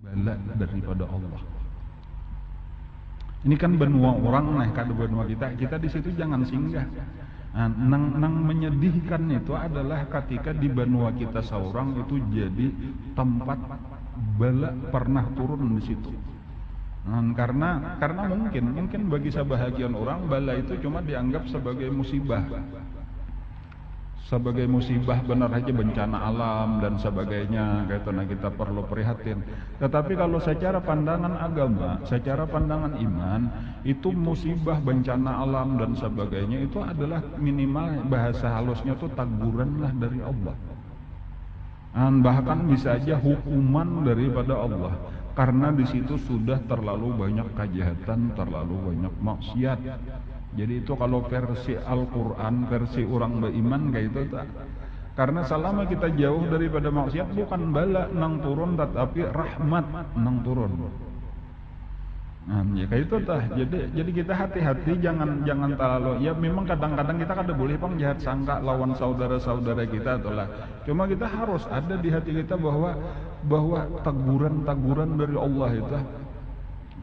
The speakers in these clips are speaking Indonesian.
bala daripada Allah. Ini kan benua orang nih, kada benua kita di situ jangan singgah. Nang menyedihkan itu adalah ketika di benua kita seorang itu jadi tempat bala pernah turun di situ. Karena mungkin bagi sebahagian orang bala itu cuma dianggap sebagai musibah. Sebagai musibah benar aja, bencana alam dan sebagainya, kayak kita perlu prihatin. Tetapi kalau secara pandangan agama, secara pandangan iman, itu musibah, bencana alam dan sebagainya itu adalah minimal bahasa halusnya itu teguran lah dari Allah. Bahkan bisa aja hukuman daripada Allah, karena di situ sudah terlalu banyak kejahatan, terlalu banyak maksiat. Jadi itu kalau versi Al-Quran, versi orang beriman kayak itu tak. Karena selama kita jauh daripada maksiat, bukan bala nang turun, tetapi rahmat nang turun. Ya kayak itu tah. Jadi kita hati-hati, jangan terlalu. Ya memang kadang-kadang kita kada boleh pang jahat sangka lawan saudara-saudara kita itulah. Cuma kita harus ada di hati kita bahwa teguran dari Allah itu.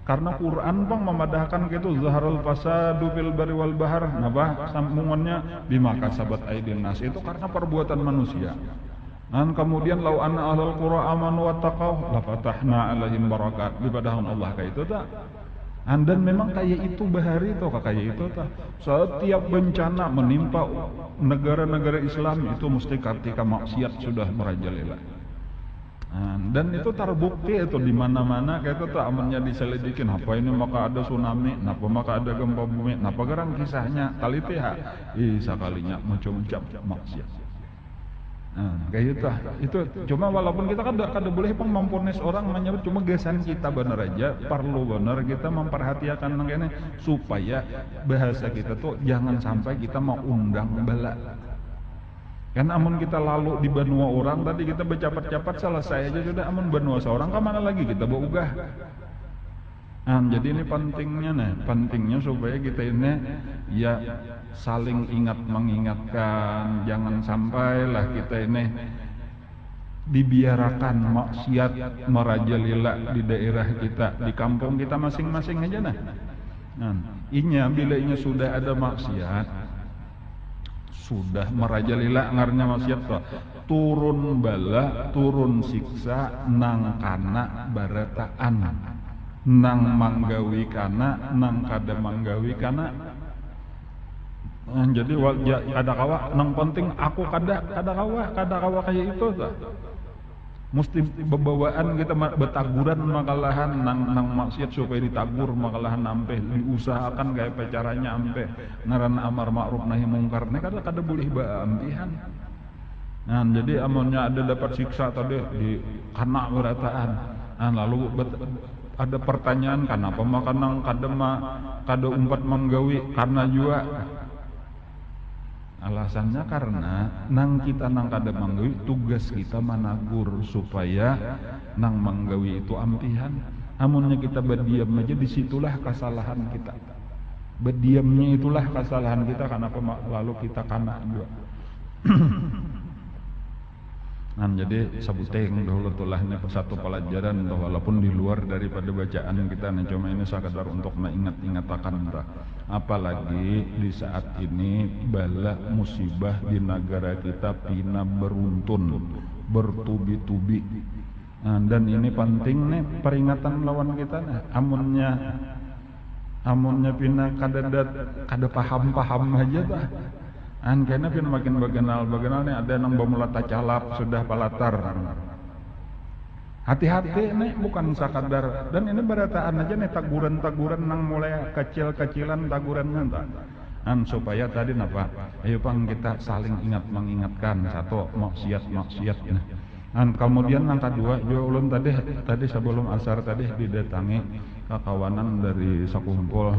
Karena Quran pang memadahkan gitu, zaharul fasadu fil barri wal bahr, napa sambungannya bima kasabat aydin nas, itu karena perbuatan manusia. Dan kemudian lau anna ahlul qura amanu wattaqau la fatahna alaihim barakat, dipadahan Allah kayak itu tak. Dan memang kayak itu bahari itu kayak itu tak. Setiap bencana menimpa negara-negara Islam itu mesti ketika maksiat sudah merajalela. Dan itu terbukti itu di mana-mana kayak itu tuh amannya diselidikin, apa ini maka ada tsunami, napa maka ada gempa bumi, napa gerang kisahnya kali pihak sekalinya macam-macam maksiat. Kayak itu cuma walaupun kita kada boleh pang memponis orang menyebut, cuma gesan kita bener aja perlu bener kita memperhatikan nang kene supaya bahasa kita tuh jangan sampai kita mau undang bala. Kan amun kita lalu di benua orang tadi kita bercapat-capat selesai aja sudah, amun benua seorang kemana lagi kita berugah. Jadi ini pentingnya supaya kita ini ya saling ingat mengingatkan, jangan sampailah kita ini dibiarkan maksiat merajalela di daerah kita, di kampung kita masing-masing aja nah. Bila sudah ada maksiat, sudah merajalela ngarnya maksiat toh, turun bala, turun siksa nang kana barataan, nang manggawi kana, nang kada manggawi kana. Jadi ada kawa nang penting aku kada kawa kayak itu toh. Mesti bebawaan kita betaguran makalahan nang maksiat supaya ditagur makalahan ampe diusahakan kayak caranya ampe ngaran amar ma'ruf nahi mungkar ne kada boleh baampihan. Jadi amonnya ada dapat siksa tadi di kana berataan. Lalu ada pertanyaan kenapa makan kada umpat menggawi, karena juga alasannya karena nang kita nang kada manggawi, tugas kita managur supaya nang manggawi itu ampihan. Amunnya kita berdiam aja, disitulah kesalahan kita. Berdiamnya itulah kesalahan kita, kenapa lalu kita kena juga. Jadi sebuteng dahulu tulah ini satu pelajaran, walaupun di luar daripada bacaan kita, cuma ini sekadar untuk mengingat-ingatakan. Apalagi di saat ini bala musibah di negara kita pina beruntun, bertubi-tubi. Dan ini penting nih peringatan lawan kita nih. Amunnya pina kada paham aja dah. Karena pin makin bagenal nih ada nang bamulata calap sudah palatar. Hati-hati nih, bukan sakadar. Dan ini berataan aja nih, taguran nang mulai kecil-kecilan tagurannya tak. Supaya tadi napa? Ayo pang kita saling ingat mengingatkan satu maksiat. Kemudian nang kedua, jo ulun tadi sebelum asar tadi didatangi kakawanan dari sakumpul.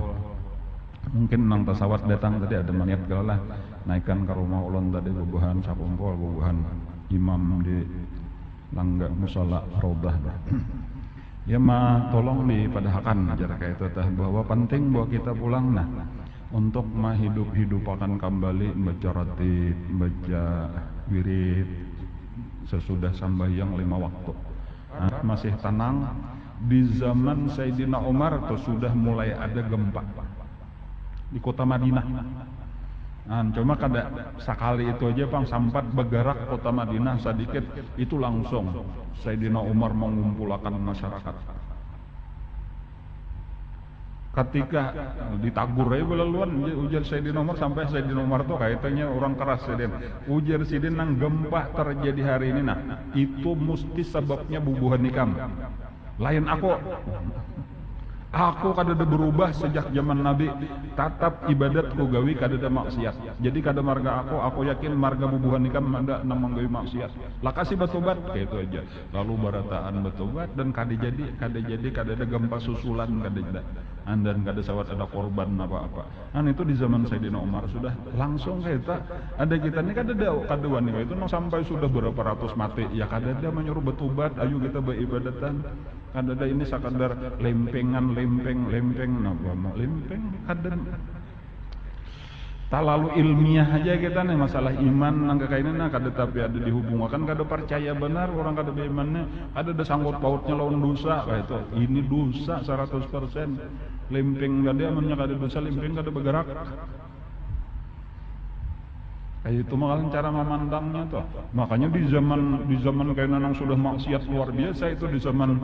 Mungkin nang pesawat datang tadi ada maniat galah naikkan ke rumah ulun tadi bubuhan sakumpul, bubuhan imam di langgar musala Raudah. Ya tolong dipadahakan jarak kayak itu tah, bahwa penting bahwa kita pulang untuk hidup-hidupakan kembali baca ratib, baca wirid sesudah sembahyang 5 waktu. masih tenang. Di zaman Sayyidina Umar tuh sudah mulai ada gempa di kota Madinah. Cuma kada sekali itu aja Bang sampat bergerak kota Madinah sedikit itu langsung Sayyidina Umar mengumpulkan masyarakat. Ketika ditagur aja belaluan ujar Sayyidina Umar sampai Sayyidina Umar tuh kaitannya orang keras Sayyidin. Ujar Sayyidin nang gempa terjadi hari ini itu mesti sebabnya bubuhan nikam. Lain aku kadada berubah sejak zaman Nabi, tatap ibadatku gawi kadada maksiat. Jadi kada marga aku yakin marga bubuhan nikam ada namang gawi maksiat. Lakasi batobat kayak itu aja. Lalu barataan batobat dan kada kadada gempa susulan kadada. Dan kada sawat ada korban apa-apa. Itu di zaman Sayyidina Umar sudah langsung kita ada kita ini kada wani itu sampai sudah berapa ratus mati. Ya kadada menyuruh betobat, ayo kita beribadatan. Kadada ini sekadar lempeng kadada terlalu ilmiah aja kita nih masalah iman nangka kayak ini kada tapi ada dihubungkan kada percaya benar orang kada berimannya ada sangkut pautnya lawan dosa kayak itu ini dosa 100% lempeng kada amannya kada dosa lempeng kada bergerak kayak itu makanya cara memandangnya tuh. Makanya di zaman kayak nang sudah maksiat luar biasa itu di zaman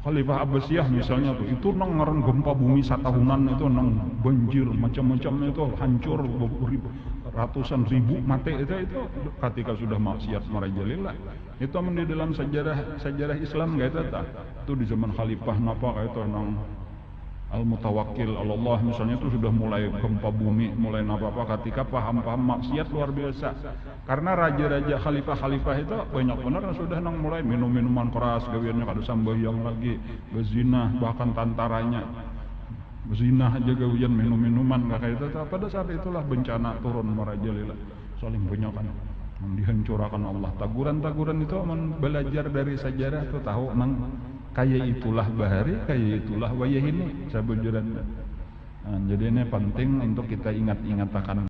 Khalifah Abbasiyah misalnya tuh itu nang ngaran gempa bumi satahunan itu nang banjir macam-macam itu hancur ratusan ribu mati itu ketika sudah maksiat merajalela itu di dalam sejarah Islam kayak itu di zaman Khalifah napa kayak itu nang Al-Mutawakkil Allah misalnya itu sudah mulai gempa bumi, mulai apa-apa ketika paham-paham maksiat luar biasa. Karena raja-raja khalifah-khalifah itu banyak benar sudah nang mulai minum-minuman keras, gawiannya kada sambayang lagi, bezinah bahkan tantaranya. Bezinah aja gawian minum-minuman kayak itu. Pada saat itulah bencana turun merajalela. Saling banyakan dihancurkan Allah. Taguran-taguran itu belajar dari sejarah tuh tahu nang kaya itulah bahari, kaya itulah wayah ini sebujuran. Jadi ini penting untuk kita ingat-ingat akan